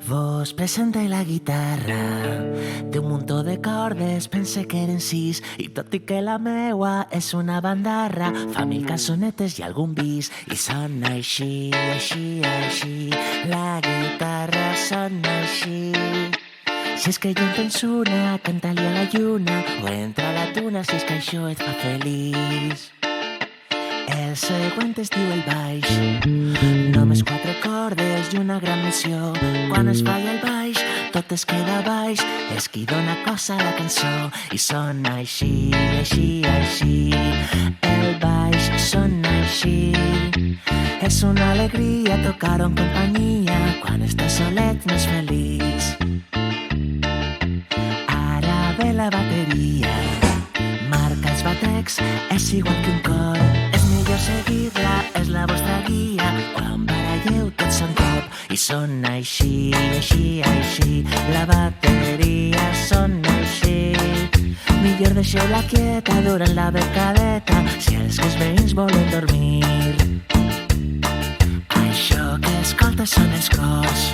Vos presenté la guitarra de un muntó de cordes, pensé que eren 6 i tot i que la meua és una bandarra fa 1000 cançonetes i algun bis i sona així, així, així la guitarra sona així. Si és que jo en penso una, canta-li a la lluna o entra a la tuna si és que això et fa feliç. El següent es diu el baix, només 4 cordes i una gran missió. Quan es falla el baix, tot es queda baix, és qui dona cosa a la cançó i sona així, així, així. El baix sona així. És una alegria tocar-ho en companyia, quan estàs solet no és feliç. Ara ve la bateria, marca els batecs, és igual que un cor. És millor seguir-la, és la vostra guia, quan baralleu tots en cop i sona així, així, així. La bateria sona així. Millor deixeu-la quieta durant la becadeta, si és que els veïns volen dormir. Això que escoltes són els cors,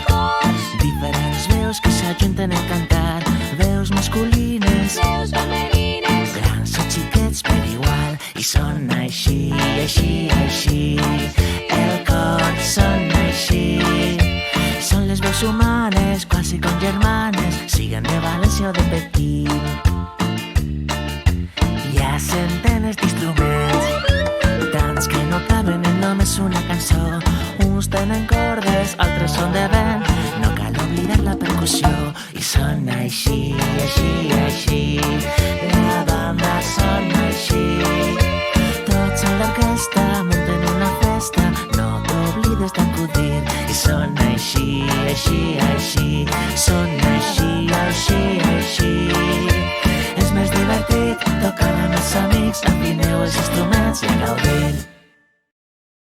diferents veus que s'ajunten a cantar, veus masculines, veus femenines, grans o xiquets per igual, i sona així, així, així. El cor sona així. Són les veus humanes, quasi com germanes, siguen de València o de Pequín. Hi ha centenes d'instruments, tants que no caben en només una cançó. Uns tenen cordes, altres són de vent, no cal oblidar la percussió i sona així, així, així. La banda sona així. Tots en l'orquestra munten una festa, no t'oblides d'acudir i sona així, així, així. Sona així, així, així. És més divertit tocar amb els amics, afineu els instruments i a gaudir.